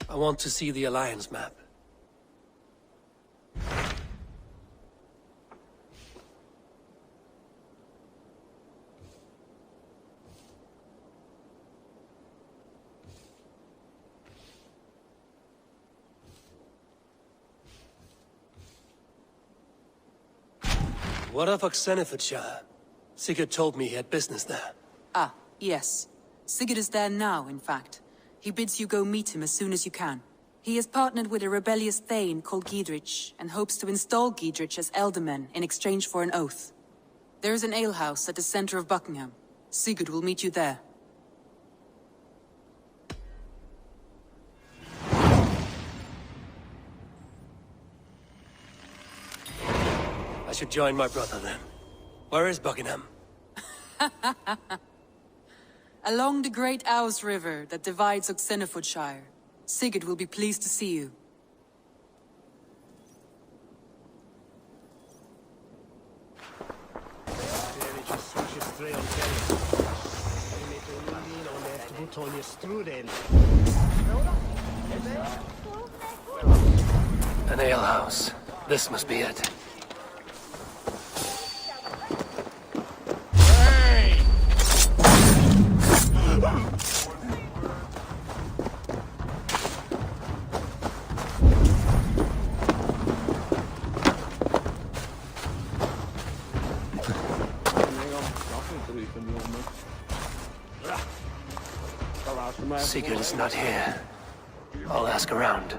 I want to see the Alliance map. What of Oxenfordshire? Sigurd told me he had business there. Ah, yes. Sigurd is there now, in fact. He bids you go meet him as soon as you can. He has partnered with a rebellious thane called Giedrich, and hopes to install Giedrich as Elderman in exchange for an oath. There is an alehouse at the center of Buckingham. Sigurd will meet you there. I should join my brother then. Where is Buckingham? Along the great Ouse River that divides Oxenfordshire. Sigurd will be pleased to see you. An alehouse. This must be it. Sigurd is not here. I'll ask around.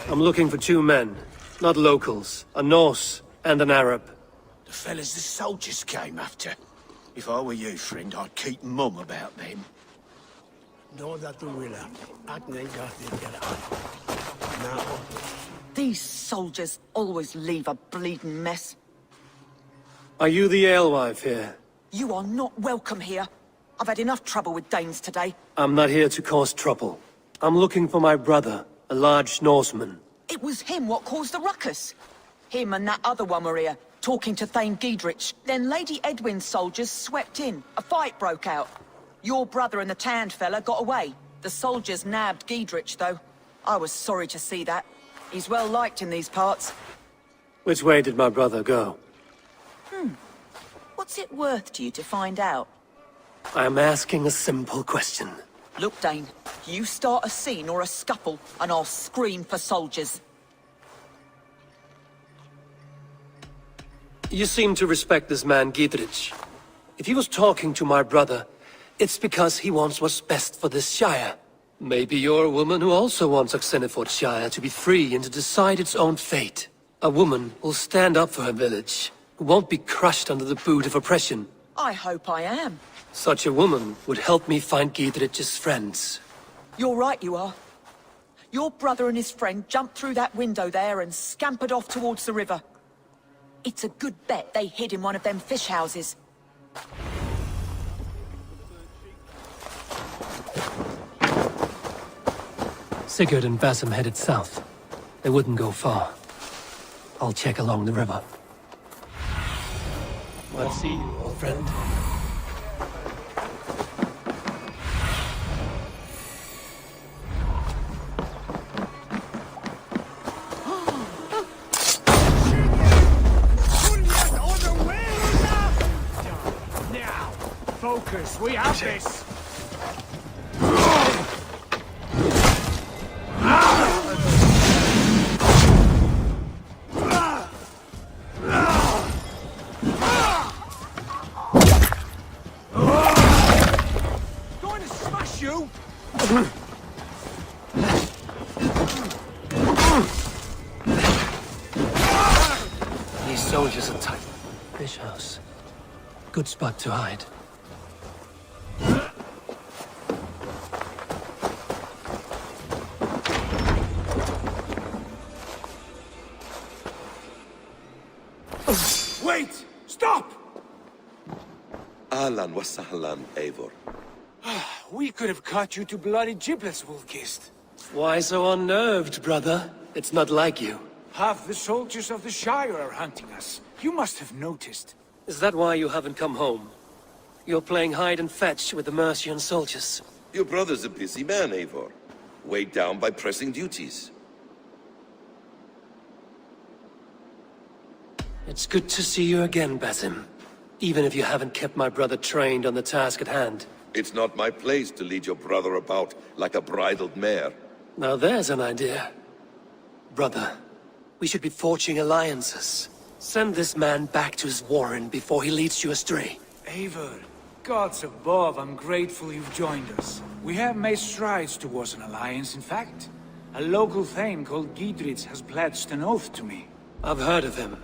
I'm looking for two men, not locals. A Norse and an Arab. The fellas the soldiers came after. If I were you, friend, I'd keep mum about them. These soldiers always leave a bleeding mess. Are you the alewife here? You are not welcome here. I've had enough trouble with Danes today. I'm not here to cause trouble. I'm looking for my brother, a large Norseman. It was him what caused the ruckus. Him and that other one were here, talking to Thane Giedrich. Then Lady Edwin's soldiers swept in. A fight broke out. Your brother and the tanned fella got away. The soldiers nabbed Giedrich, though. I was sorry to see that. He's well liked in these parts. Which way did my brother go? What's it worth to you to find out? I'm asking a simple question. Look, Dane, you start a scene or a scuffle, and I'll scream for soldiers. You seem to respect this man, Giedrich. If he was talking to my brother, it's because he wants what's best for this shire. Maybe you're a woman who also wants Oxenfordshire to be free and to decide its own fate. A woman who'll stand up for her village, who won't be crushed under the boot of oppression. I hope I am. Such a woman would help me find Giedrich's friends. You're right, you are. Your brother and his friend jumped through that window there and scampered off towards the river. It's a good bet they hid in one of them fish houses. Sigurd and Basim headed south. They wouldn't go far. I'll check along the river. Let's see you, old friend. Now, focus, we have this! These soldiers are tight. Fish house. Good spot to hide. Wait! Stop! Ahlan wa sahlan, Eivor. We could have cut you to bloody giblets, Wolf-Kissed. Why so unnerved, brother? It's not like you. Half the soldiers of the Shire are hunting us. You must have noticed. Is that why you haven't come home? You're playing hide and fetch with the Mercian soldiers. Your brother's a busy man, Eivor. Weighed down by pressing duties. It's good to see you again, Basim. Even if you haven't kept my brother trained on the task at hand. It's not my place to lead your brother about like a bridled mare. Now there's an idea. Brother, we should be forging alliances. Send this man back to his warren before he leads you astray. Eivor, gods above, I'm grateful you've joined us. We have made strides towards an alliance, in fact. A local thane called Giedrich has pledged an oath to me. I've heard of him.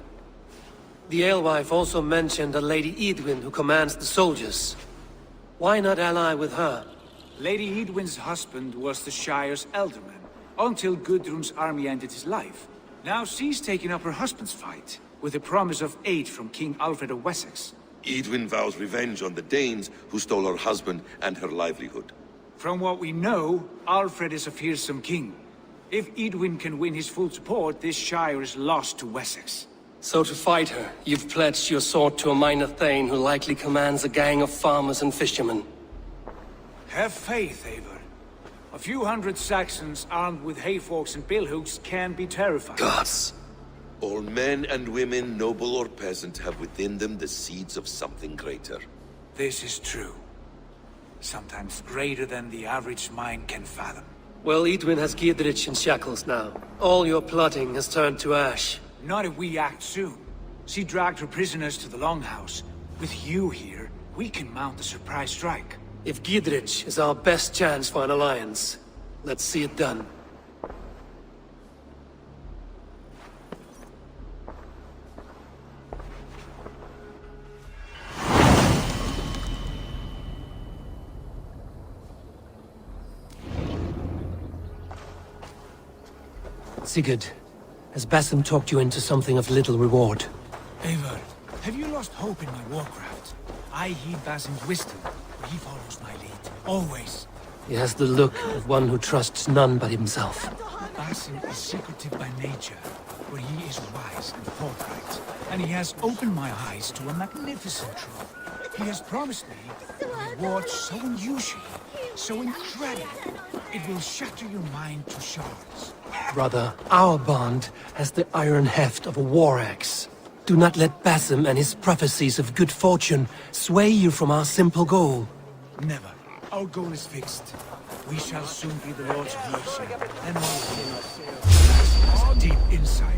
The alewife also mentioned a Lady Edwin who commands the soldiers. Why not ally with her? Lady Edwin's husband was the Shire's elderman, until Gudrun's army ended his life. Now she's taken up her husband's fight, with a promise of aid from King Alfred of Wessex. Edwin vows revenge on the Danes who stole her husband and her livelihood. From what we know, Alfred is a fearsome king. If Edwin can win his full support, this Shire is lost to Wessex. So to fight her, you've pledged your sword to a minor thane who likely commands a gang of farmers and fishermen. Have faith, Eivor. A few hundred Saxons armed with hayforks and billhooks can be terrifying. Gods! All men and women, noble or peasant, have within them the seeds of something greater. This is true. Sometimes greater than the average mind can fathom. Well, Edwin has Giedrich in shackles now. All your plotting has turned to ash. Not if we act soon. She dragged her prisoners to the Longhouse. With you here, we can mount a surprise strike. If Giedrich is our best chance for an alliance, let's see it done. Sigurd, has Basim talked you into something of little reward? Eivor, have you lost hope in my warcraft? I heed Basim's wisdom, but he follows my lead. Always. He has the look of one who trusts none but himself. Basim is secretive by nature, but he is wise and forthright. And he has opened my eyes to a magnificent truth. He has promised me a reward so unusual, so incredible, it will shatter your mind to shards. Brother, our bond has the iron heft of a war axe. Do not let Basim and his prophecies of good fortune sway you from our simple goal. Never. Our goal is fixed. We shall soon be the Lords of Mercy, and more deep insight.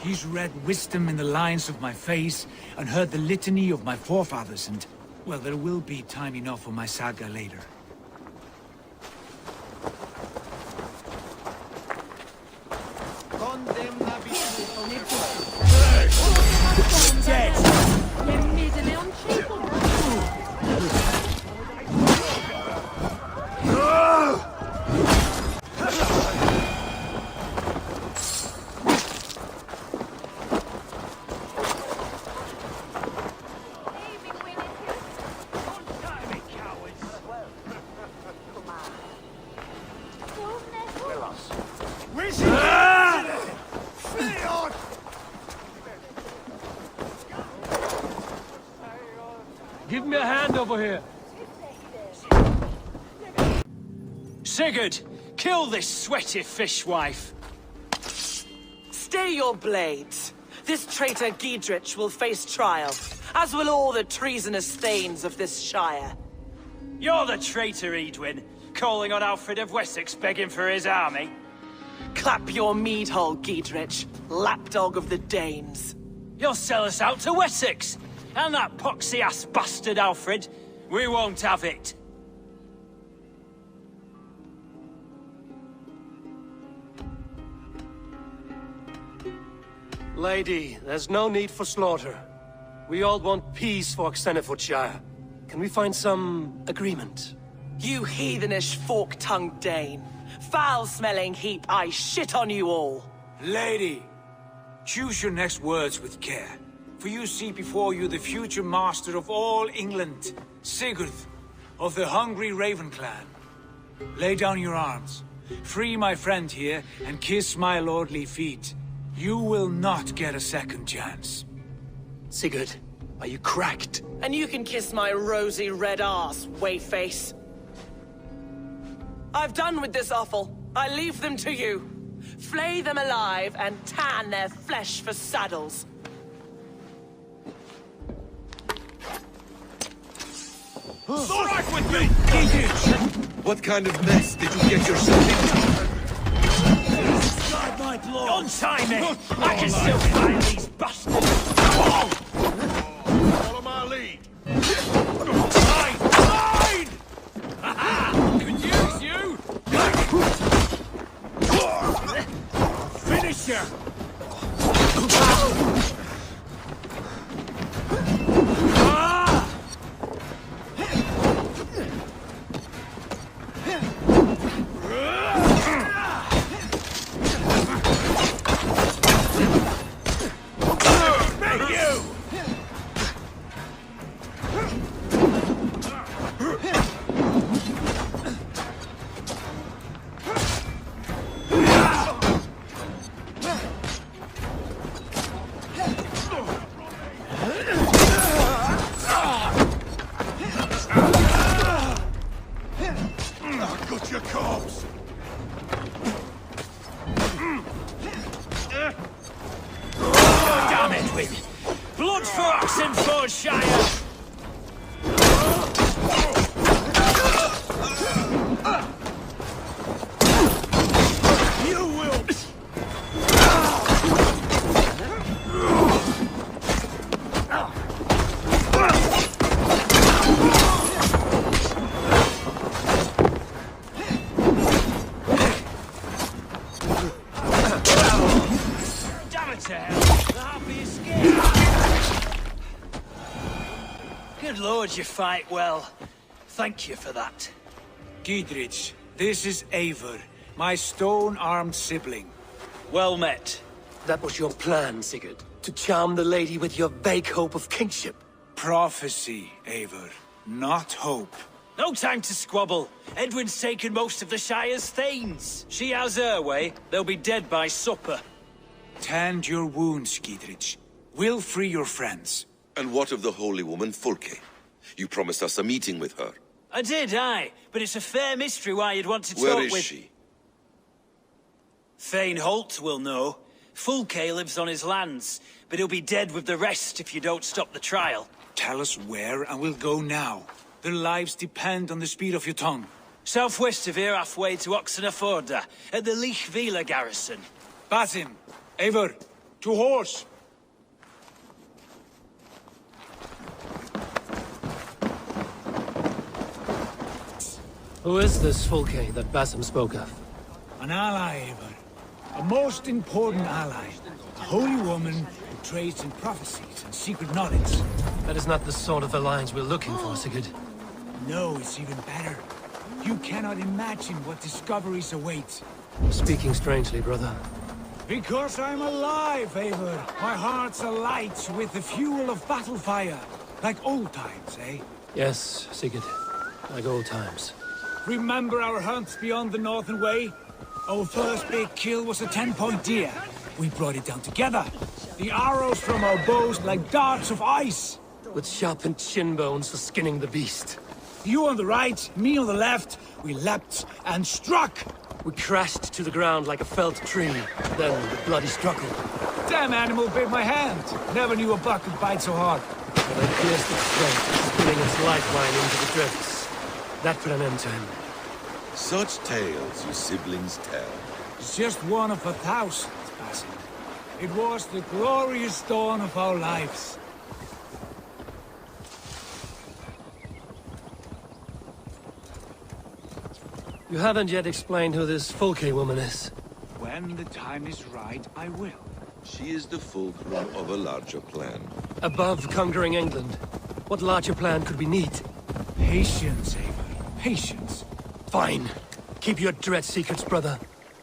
He's read wisdom in the lines of my face, and heard the litany of my forefathers, and... well, there will be time enough for my saga later. Give me a hand over here. Sigurd, kill this sweaty fishwife. Stay your blades. This traitor Giedrich will face trial, as will all the treasonous thanes of this shire. You're the traitor, Edwin, calling on Alfred of Wessex begging for his army. Clap your mead hole, Giedrich, lapdog of the Danes. You'll sell us out to Wessex. And that poxy-ass bastard, Alfred. We won't have it. Lady, there's no need for slaughter. We all want peace for Xenofordshire. Can we find some agreement? You heathenish fork-tongued Dane. Foul-smelling heap, I shit on you all. Lady, choose your next words with care. For you see before you the future master of all England, Sigurd, of the hungry Raven clan. Lay down your arms. Free my friend here, and kiss my lordly feet. You will not get a second chance. Sigurd, are you cracked? And you can kiss my rosy red arse, wayface. I've done with this offal. I leave them to you. Flay them alive and tan their flesh for saddles. Strike with me! What kind of mess did you get yourself into? Don't time it! I can still find these bastards! Follow my lead. Mine! Could use you! Finisher! Got your corpse. Damn it, Win! Blood for Oxenfordshire! You will. Damn it to hell! The happy escape! Good lord, you fight well. Thank you for that. Giedrich, this is Eivor, my stone-armed sibling. Well met. That was your plan, Sigurd. To charm the lady with your vague hope of kingship. Prophecy, Eivor, not hope. No time to squabble. Edwin's taken most of the Shire's thanes. She has her way. They'll be dead by supper. Tend your wounds, Giedrich. We'll free your friends. And what of the holy woman Fulke? You promised us a meeting with her. I did, aye. But it's a fair mystery why you'd want to talk Where with... is she? Thane Holt will know. Fulke lives on his lands, but he'll be dead with the rest if you don't stop the trial. Tell us where, and we'll go now. Their lives depend on the speed of your tongue. Southwest of here, halfway to Oxenaforda, at the Lichvila garrison. Basim, Eivor, to horse! Who is this Fulke that Basim spoke of? An ally, Eivor. A most important ally. A holy woman who trades in prophecies and secret knowledge. That is not the sort of alliance we're looking for, Sigurd. No, it's even better. You cannot imagine what discoveries await. Speaking strangely, brother. Because I'm alive, Eivor. My heart's alight with the fuel of battle fire. Like old times, eh? Yes, Sigurd. Like old times. Remember our hunts beyond the Northern Way? Our first big kill was a 10-point deer. We brought it down together. The arrows from our bows like darts of ice. With sharpened shin bones for skinning the beast. You on the right, me on the left. We leapt and struck. We crashed to the ground like a felled tree. Then the bloody struggle. Damn animal bit my hand. Never knew a buck could bite so hard. And I pierced its throat, spilling its lifeline into the drifts. That put an end to him. Such tales you siblings tell. It's just one of 1,000, Basim. It was the glorious dawn of our lives. You haven't yet explained who this Folke woman is. When the time is right, I will. She is the fulcrum of a larger plan. Above conquering England, what larger plan could we need? Patience, Avery. Patience. Fine. Keep your dread secrets, brother.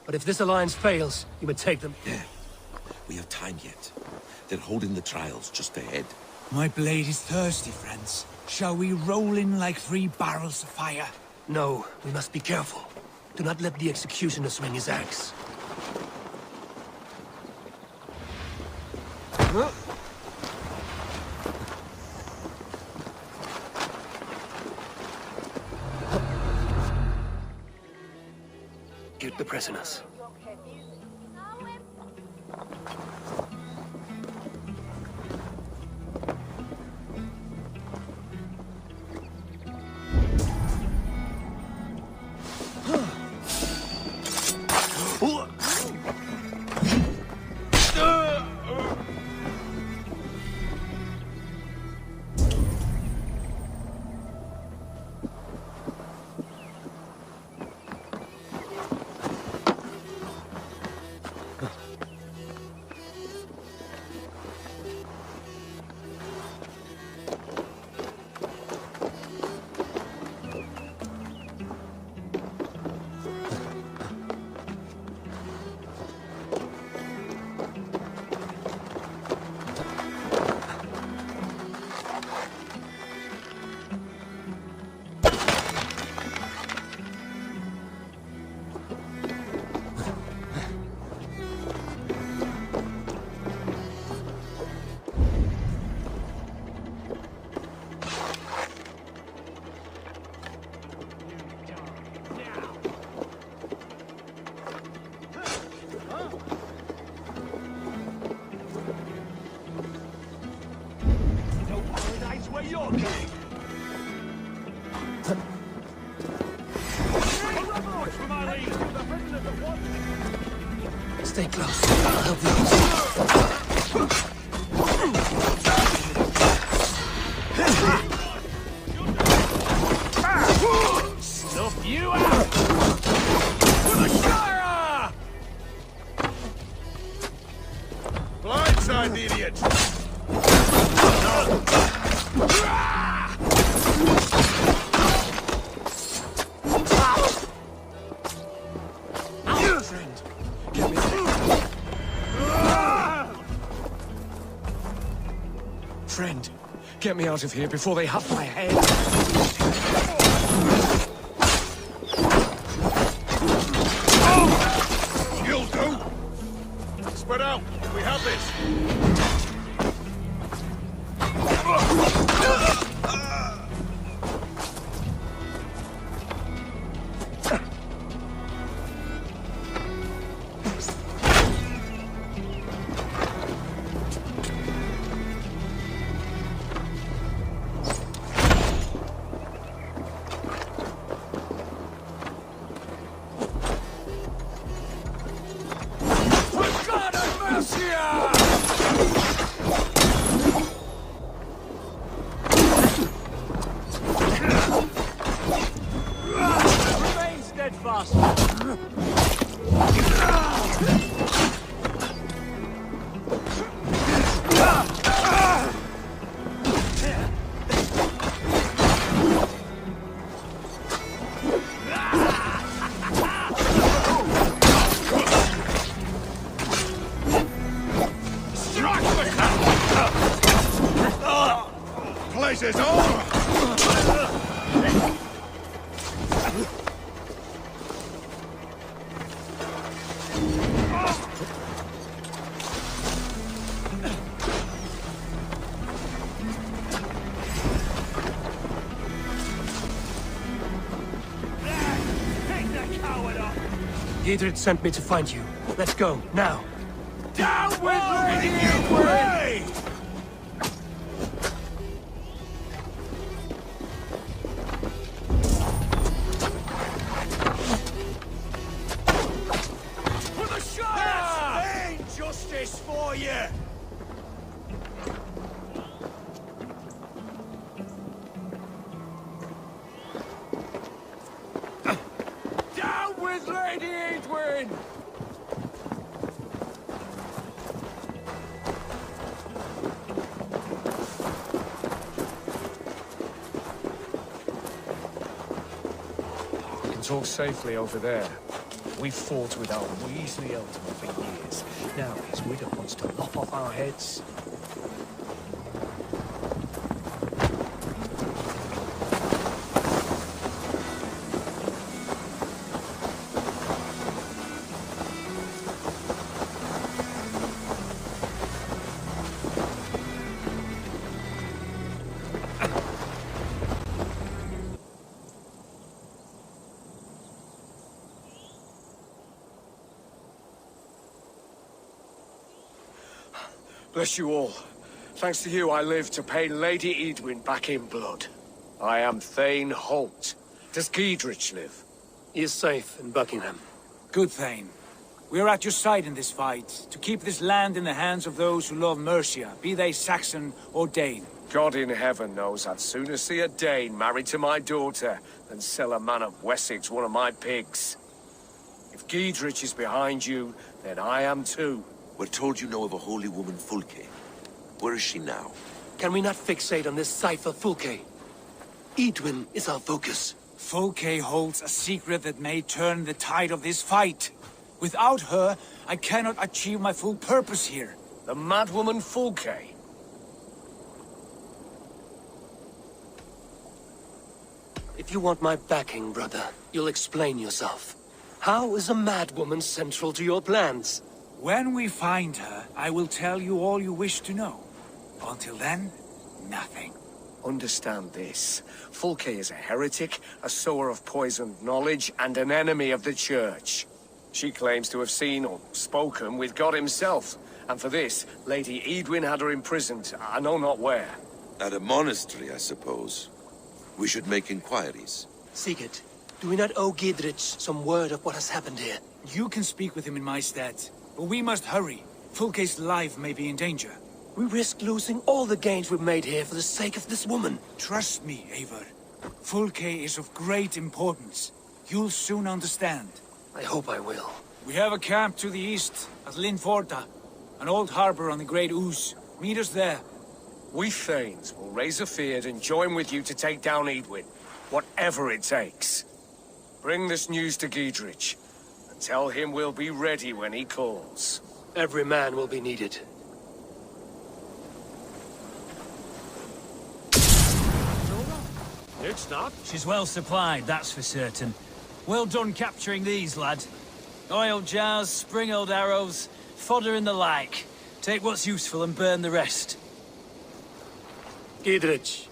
But if this alliance fails, you may take them. Yeah. We have time yet. They're holding the trials just ahead. My blade is thirsty, friends. Shall we roll in like 3 barrels of fire? No, we must be careful. Do not let the executioner swing his axe. Get the prisoners. Stay close. I'll help you. Snuff you out! For the Shire! Blindside the idiot! Friend, get me out of here before they have my head. You'll do! Spread out! We have this! Place is over! Giedrich sent me to find you. Let's go, now. Down with you! Way! For the Shire! That's justice for you! Lady Edwin! We can talk safely over there. We fought with our Weasley Eldon for years. Now his widow wants to lop off our heads. Bless you all. Thanks to you, I live to pay Lady Edwin back in blood. I am Thane Holt. Does Giedrich live? He is safe in Buckingham. Good, Thane. We are at your side in this fight, to keep this land in the hands of those who love Mercia, be they Saxon or Dane. God in heaven knows I'd sooner see a Dane married to my daughter than sell a man of Wessex one of my pigs. If Giedrich is behind you, then I am too. We're told you know of a holy woman, Fulke. Where is she now? Can we not fixate on this cipher, Fulke? Edwin is our focus. Fulke holds a secret that may turn the tide of this fight. Without her, I cannot achieve my full purpose here. The madwoman Fulke? If you want my backing, brother, you'll explain yourself. How is a madwoman central to your plans? When we find her, I will tell you all you wish to know. Until then, nothing. Understand this. Fulke is a heretic, a sower of poisoned knowledge, and an enemy of the Church. She claims to have seen or spoken with God himself. And for this, Lady Edwin had her imprisoned, I know not where. At a monastery, I suppose. We should make inquiries. Sigurd, do we not owe Giedrich some word of what has happened here? You can speak with him in my stead, but we must hurry. Fulke's life may be in danger. We risk losing all the gains we've made here for the sake of this woman. Trust me, Eivor. Fulke is of great importance. You'll soon understand. I hope I will. We have a camp to the east, at Linforta. An old harbor on the Great Ouse. Meet us there. We Thanes will raise a feard and join with you to take down Edwin. Whatever it takes. Bring this news to Giedrich. And tell him we'll be ready when he calls. Every man will be needed. It's not. She's well supplied, that's for certain. Well done capturing these, lad. Oil jars, spring-oiled arrows, fodder and the like. Take what's useful and burn the rest. Giedrich.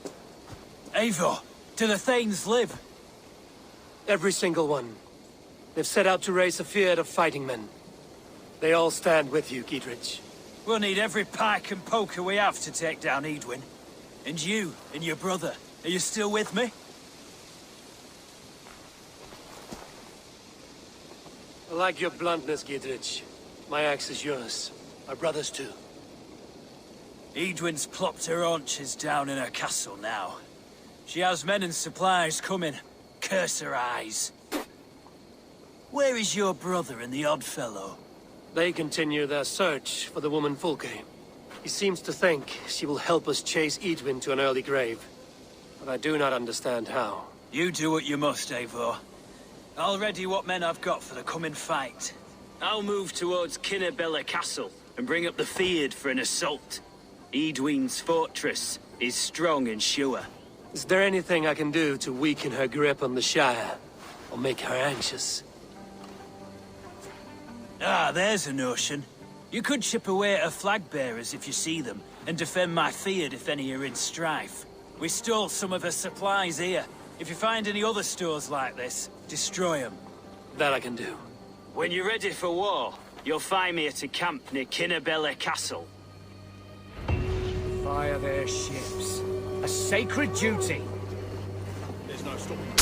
Eivor, do the Thanes live? Every single one. They've set out to raise a fear of fighting men. They all stand with you, Giedrich. We'll need every pike and poker we have to take down Edwin. And you, and your brother, are you still with me? I like your bluntness, Giedrich. My axe is yours. My brother's too. Edwin's plopped her haunches down in her castle now. She has men and supplies coming. Curse her eyes. Where is your brother and the odd fellow? They continue their search for the woman Fulke. He seems to think she will help us chase Edwin to an early grave. But I do not understand how. You do what you must, Eivor. I'll ready what men I've got for the coming fight. I'll move towards Kinnabella Castle and bring up the feared for an assault. Edwin's fortress is strong and sure. Is there anything I can do to weaken her grip on the Shire? Or make her anxious? Ah, there's a notion. You could chip away at her flag bearers if you see them, and defend my feared if any are in strife. We stole some of her supplies here. If you find any other stores like this, destroy them. That I can do. When you're ready for war, you'll find me at a camp near Kinnabella Castle. Fire their ships. A sacred duty. There's no stopping.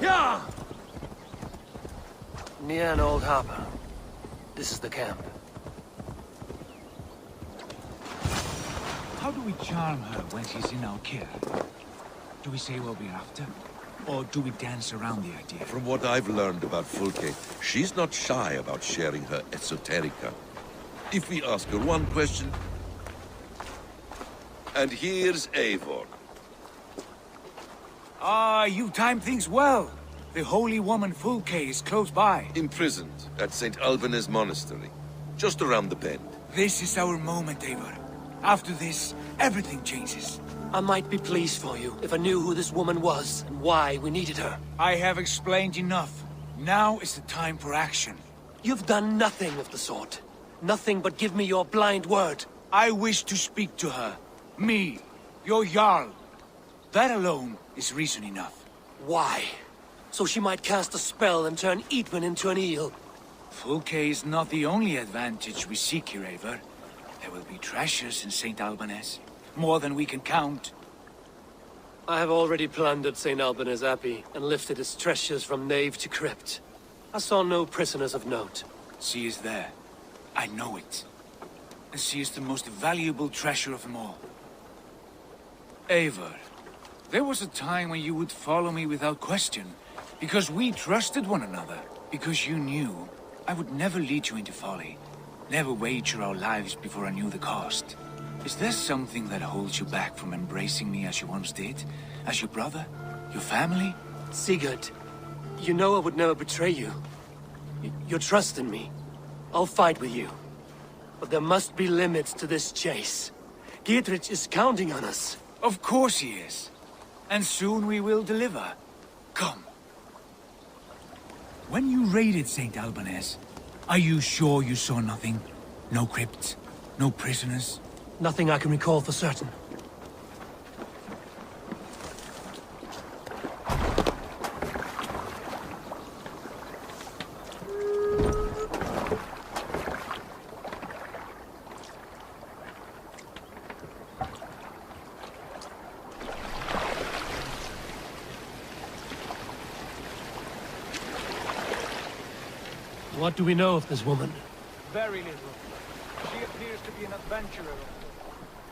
Yeah! Near an old harbor. This is the camp. How do we charm her when she's in our care? Do we say what we're after? Or do we dance around the idea? From what I've learned about Fulke, she's not shy about sharing her esoterica. If we ask her one question... And here's Eivor. Ah, you timed things well. The holy woman Fulke is close by. Imprisoned at St. Alban's Monastery, just around the bend. This is our moment, Eivor. After this, everything changes. I might be pleased for you if I knew who this woman was and why we needed her. I have explained enough. Now is the time for action. You've done nothing of the sort. Nothing but give me your blind word. I wish to speak to her. Me, your Jarl. That alone is reason enough. Why? So she might cast a spell and turn Eadwin into an eel. Fulke is not the only advantage we seek here, Eivor. There will be treasures in St. Alban's. More than we can count. I have already plundered St. Alban's Abbey and lifted its treasures from nave to crypt. I saw no prisoners of note. She is there. I know it. And she is the most valuable treasure of them all. Eivor, there was a time when you would follow me without question, because we trusted one another, because you knew I would never lead you into folly, never wager our lives before I knew the cost. Is there something that holds you back from embracing me as you once did? As your brother? Your family? Sigurd, you know I would never betray you. Your trust in me. I'll fight with you. But there must be limits to this chase. Giedrich is counting on us. Of course he is. And soon we will deliver. Come. When you raided St. Alban's, are you sure you saw nothing? No crypts? No prisoners? Nothing I can recall for certain. What do we know of this woman? Very little. She appears to be an adventurer.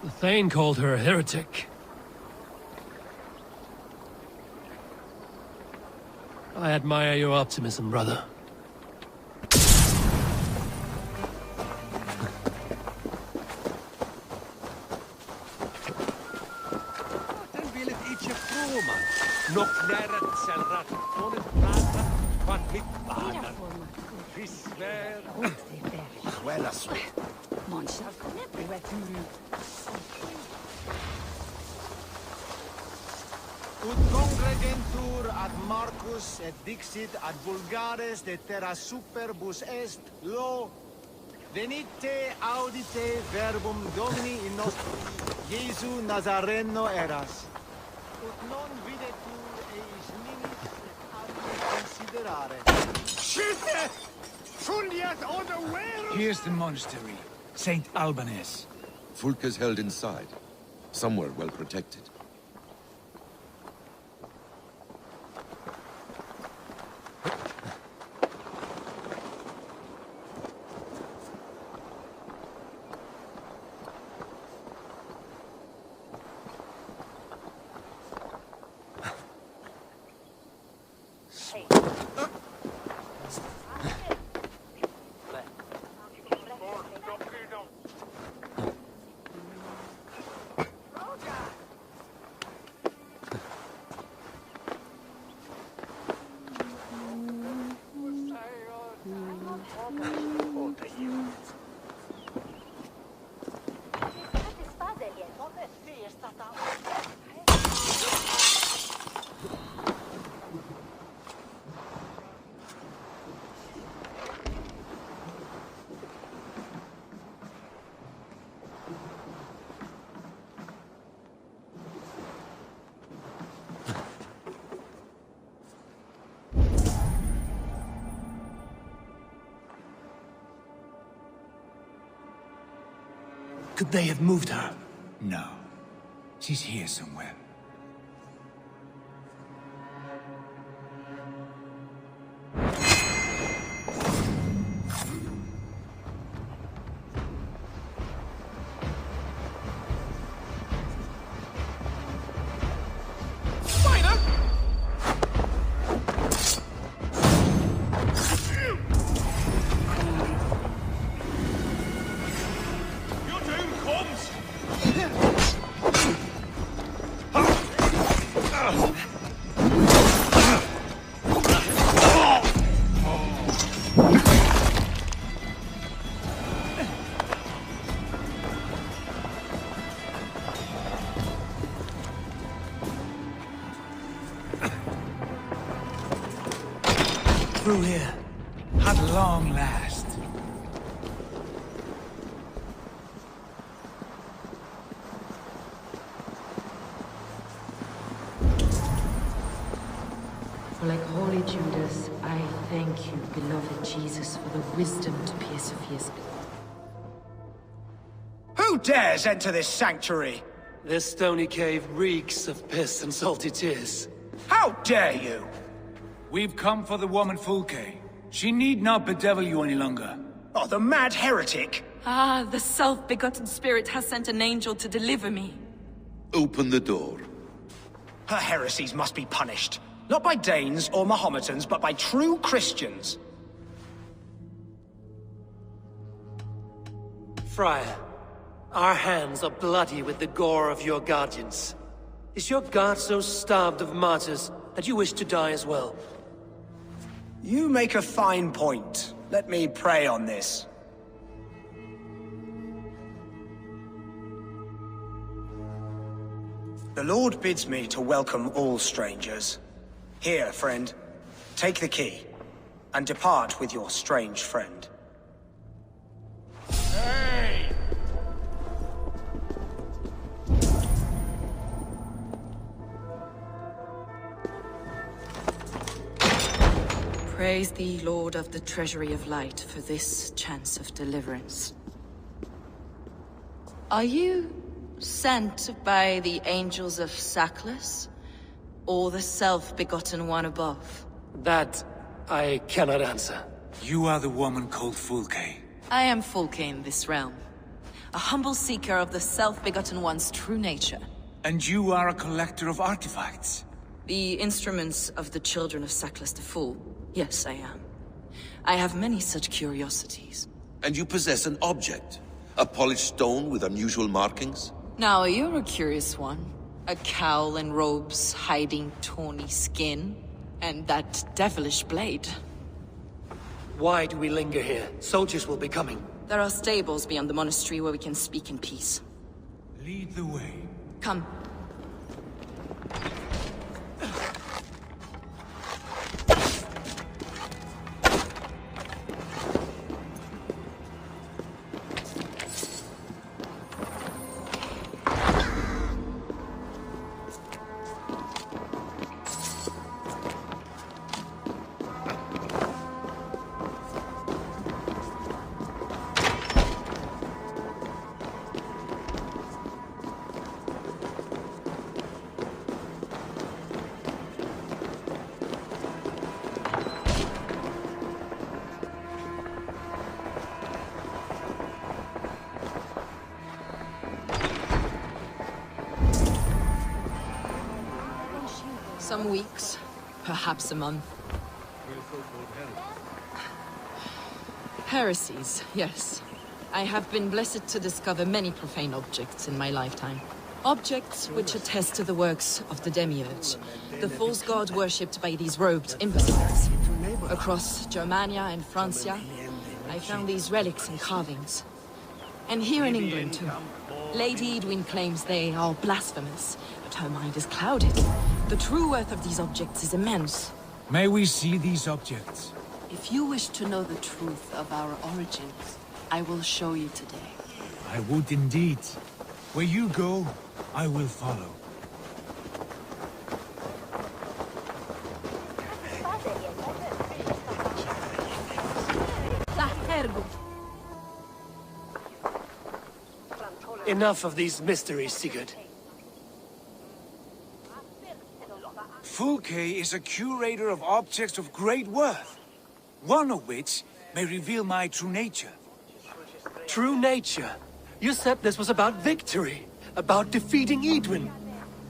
The Thane called her a heretic. I admire your optimism, brother. Ut congregentur ad Marcus et dixit ad vulgares de terra superbus est lo venite audite verbum Domini in nostri Iesu Nazareno eras. Ut non videtur eis nimis et considerare. Schütte! Fundiat unaware! Here's the monastery, St. Alban's. Fulke's held inside, somewhere well protected. Could they have moved her? No. She's here somewhere. through here. At long last. For like holy Judas, I thank you, beloved Jesus, for the wisdom to pierce fears. Who dares enter this sanctuary? This stony cave reeks of piss and salty tears. How dare you? We've come for the woman Fulke. She need not bedevil you any longer. Oh, the mad heretic! Ah, the self-begotten spirit has sent an angel to deliver me. Open the door. Her heresies must be punished. Not by Danes or Mahometans, but by true Christians. Friar, our hands are bloody with the gore of your guardians. Is your god so starved of martyrs that you wish to die as well? You make a fine point. Let me pray on this. The Lord bids me to welcome all strangers. Here, friend, take the key, and depart with your strange friend. Hey! Praise thee, Lord of the Treasury of Light, for this chance of deliverance. Are you sent by the angels of Sackless, or the self-begotten one above? That I cannot answer. You are the woman called Fulke. I am Fulke in this realm, a humble seeker of the self-begotten one's true nature. And you are a collector of artifacts. The instruments of the children of Sackless the Fool. Yes, I am. I have many such curiosities. And you possess an object? A polished stone with unusual markings? Now, you're a curious one. A cowl and robes hiding tawny skin, and that devilish blade. Why do we linger here? Soldiers will be coming. There are stables beyond the monastery where we can speak in peace. Lead the way. Come. Some weeks, perhaps a month. Heresies, yes. I have been blessed to discover many profane objects in my lifetime. Objects which attest to the works of the Demiurge, the false god worshipped by these robed imbeciles. Across Germania and Francia, I found these relics and carvings. And here in England, too. Lady Edwin claims they are blasphemous, but her mind is clouded. The true worth of these objects is immense. May we see these objects? If you wish to know the truth of our origins, I will show you today. I would indeed. Where you go, I will follow. Enough of these mysteries, Sigurd. Fulke is a curator of objects of great worth, one of which may reveal my true nature. True nature? You said this was about victory, about defeating Edwin.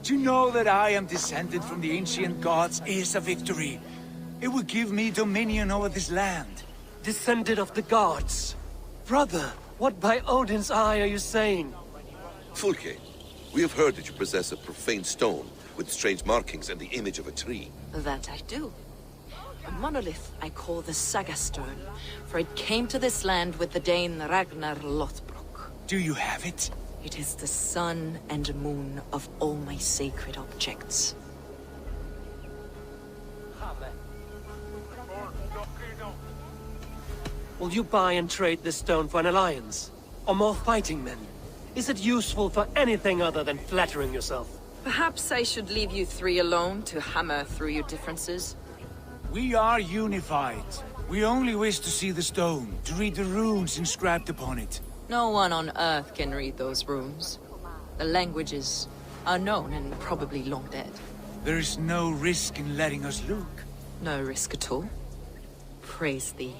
To know that I am descended from the ancient gods is a victory. It will give me dominion over this land. Descended of the gods? Brother, what by Odin's eye are you saying? Fulke, we have heard that you possess a profane stone with strange markings and the image of a tree. That I do. A monolith I call the Saga Stone, for it came to this land with the Dane Ragnar Lothbrok. Do you have it? It is the sun and moon of all my sacred objects. Will you buy and trade this stone for an alliance? Or more fighting men? Is it useful for anything other than flattering yourself? Perhaps I should leave you three alone to hammer through your differences. We are unified. We only wish to see the stone, to read the runes inscribed upon it. No one on Earth can read those runes. The languages are known and probably long dead. There is no risk in letting us look. No risk at all. Praise thee,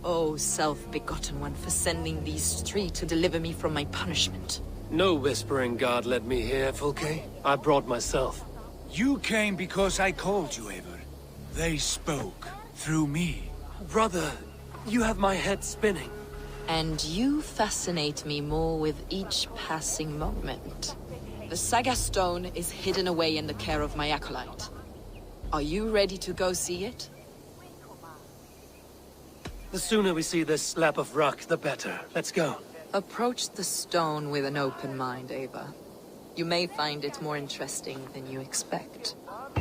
O self-begotten one, for sending these three to deliver me from my punishment. No whispering God led me here, Fulke. I brought myself. You came because I called you, Eivor. They spoke through me. Brother, you have my head spinning. And you fascinate me more with each passing moment. The Saga Stone is hidden away in the care of my acolyte. Are you ready to go see it? The sooner we see this slab of rock, the better. Let's go. Approach the stone with an open mind, Ava. You may find it more interesting than you expect. Come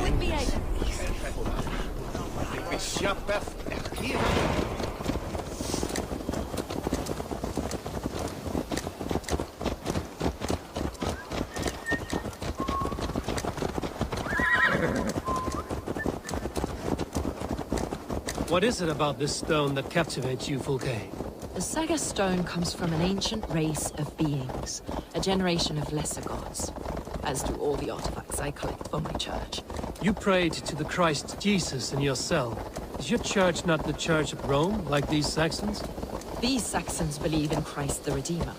with me, Ava. What is it about this stone that captivates you, Fulke? The Saga Stone comes from an ancient race of beings, a generation of lesser gods, as do all the artifacts I collect for my church. You prayed to the Christ Jesus in your cell. Is your church not the Church of Rome, like these Saxons? These Saxons believe in Christ the Redeemer,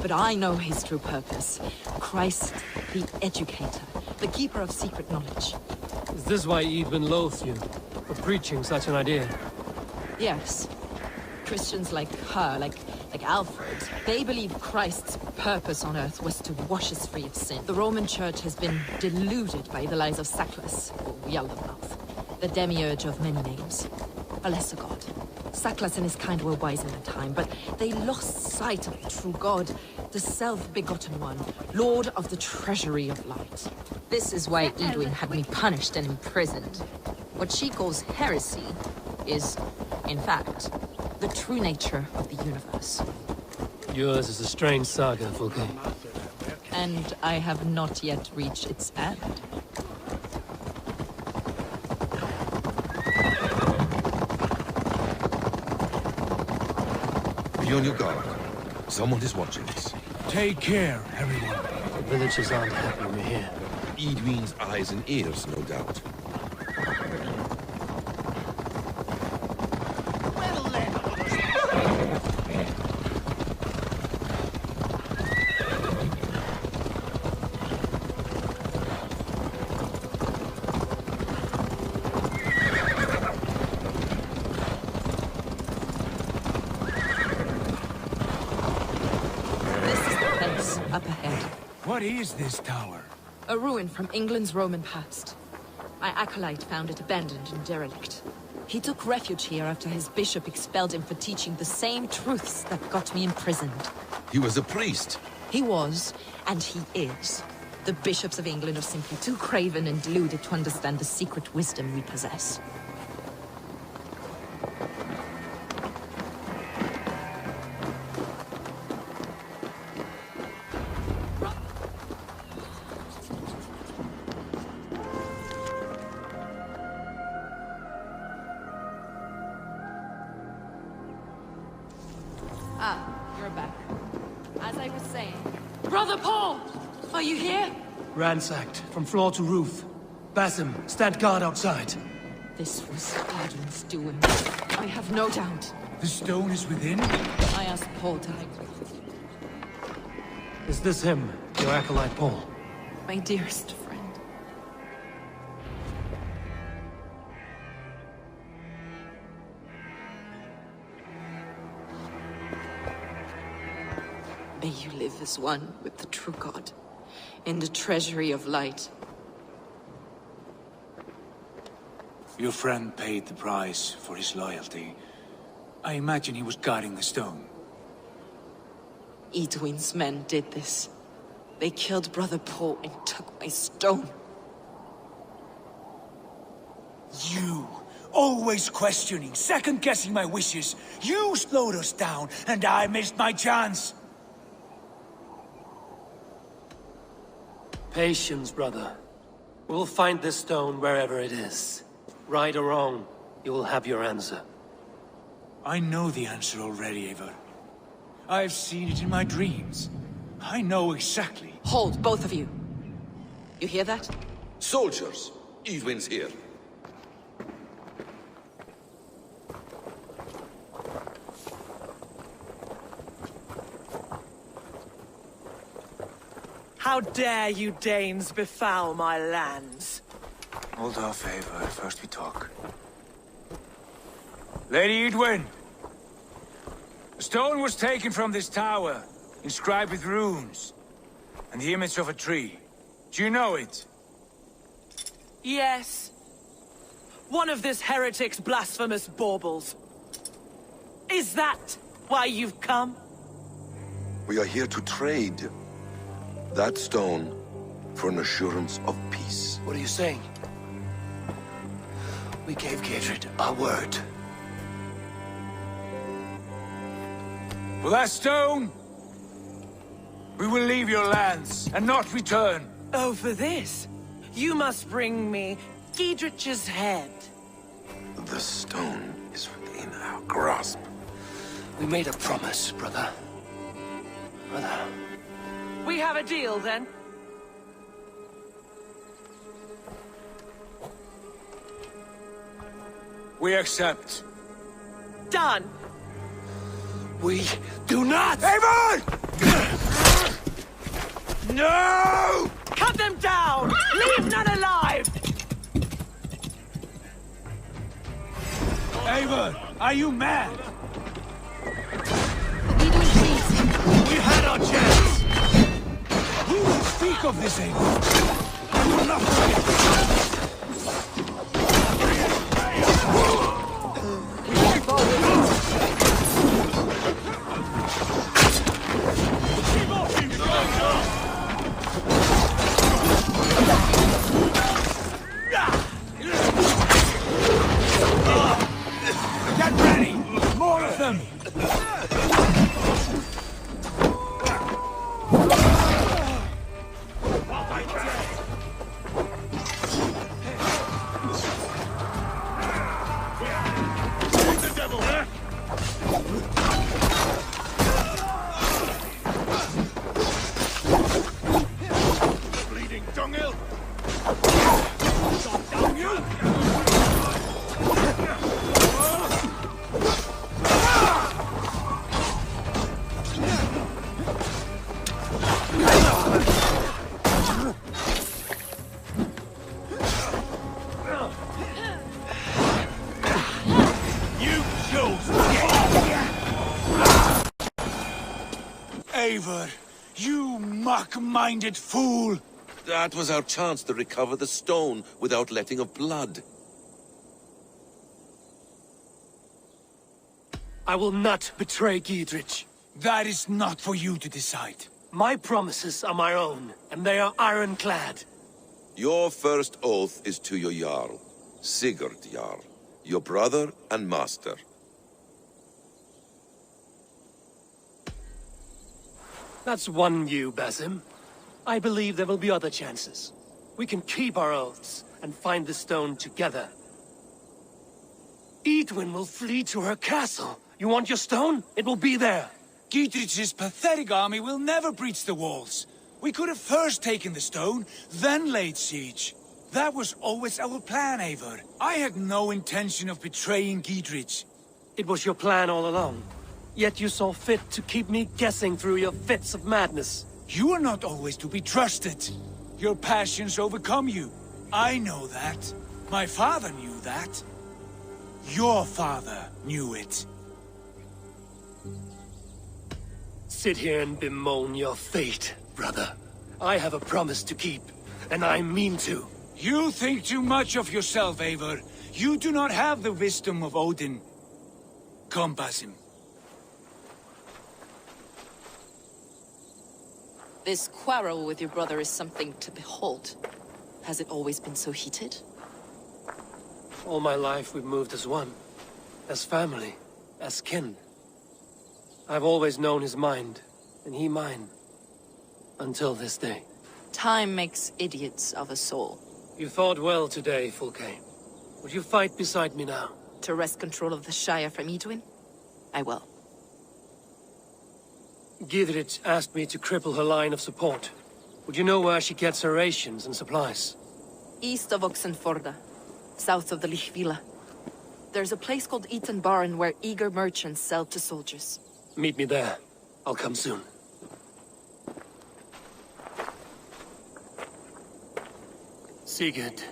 but I know his true purpose. Christ the Educator, the Keeper of Secret Knowledge. Is this why Edwin loathed you, for preaching such an idea? Yes. Christians like her, like Alfred, they believe Christ's purpose on earth was to wash us free of sin. The Roman Church has been deluded by the lies of Saklas, or Yaldabaoth, the demiurge of many names. A lesser god. Saklas and his kind were wise in their time, but they lost sight of the true god, the self-begotten one, lord of the treasury of light. This is why Edwin had me punished and imprisoned. What she calls heresy is, in fact, the true nature of the universe. Yours is a strange saga, Fulke. And I have not yet reached its end. Be on your guard. Someone is watching us. Take care, everyone. The villagers aren't happy we're here. Edwin's eyes and ears, no doubt. Up ahead. What is this tower? A ruin from England's Roman past. My acolyte found it abandoned and derelict. He took refuge here after his bishop expelled him for teaching the same truths that got me imprisoned. He was a priest. He was, and he is. The bishops of England are simply too craven and deluded to understand the secret wisdom we possess. Ah, you're back. As I was saying... Brother Paul! Are you here? Ransacked, from floor to roof. Basim, stand guard outside. This was Adrian's doing. I have no doubt. The stone is within? I asked Paul to hide. Is this him, your acolyte Paul? My dearest friend. May you live as one with the true God, in the treasury of light. Your friend paid the price for his loyalty. I imagine he was guarding the stone. Edwin's men did this. They killed Brother Paul and took my stone. You, always questioning, second-guessing my wishes. You slowed us down, and I missed my chance. Patience, brother. We'll find this stone wherever it is. Right or wrong, you will have your answer. I know the answer already, Eivor. I've seen it in my dreams. I know exactly. Hold, both of you. You hear that? Soldiers, Edwin's here. How dare you Danes befoul my lands? Hold off, Eivor. First we talk. Lady Edwin! The stone was taken from this tower, inscribed with runes, and the image of a tree. Do you know it? Yes. One of this heretic's blasphemous baubles. Is that why you've come? We are here to trade that stone for an assurance of peace. What are you saying? We gave Gatred our word. For that stone, we will leave your lands and not return. Oh, for this? You must bring me Giedrich's head. The stone is within our grasp. We made a promise, brother. Brother. We have a deal, then? We accept. Done! We do not! Eivor! No! Cut them down! Leave none alive! Eivor, are you mad? We had our chance! Who will speak of this, Eivor? I will not forget. Get ready! More of them! Bleeding dunghill! Down you! Eivor, you mock-minded fool! That was our chance to recover the stone without letting of blood. I will not betray Giedrich. That is not for you to decide. My promises are my own, and they are ironclad. Your first oath is to your Jarl, Sigurd Jarl, your brother and master. That's one you, Basim. I believe there will be other chances. We can keep our oaths and find the stone together. Edwin will flee to her castle. You want your stone? It will be there. Giedrich's pathetic army will never breach the walls. We could have first taken the stone, then laid siege. That was always our plan, Eivor. I had no intention of betraying Giedrich. It was your plan all along. Yet you saw fit to keep me guessing through your fits of madness. You are not always to be trusted. Your passions overcome you. I know that. My father knew that. Your father knew it. Sit here and bemoan your fate, brother. I have a promise to keep, and I mean to. You think too much of yourself, Eivor. You do not have the wisdom of Odin. Come, Basim. This quarrel with your brother is something to behold. Has it always been so heated? All my life we've moved as one. As family. As kin. I've always known his mind, and he mine. Until this day. Time makes idiots of us all. You fought well today, Fulke. Would you fight beside me now? To wrest control of the Shire from Edwin? I will. Gidrich asked me to cripple her line of support. Would you know where she gets her rations and supplies? East of Oxenforda, south of the Lichvila. There's a place called Eaton Barn where eager merchants sell to soldiers. Meet me there. I'll come soon. Sigurd,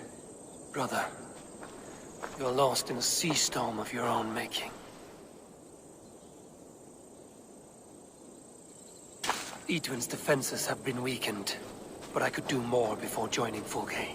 brother, you're lost in a sea storm of your own making. Edwin's defenses have been weakened, but I could do more before joining Fulke.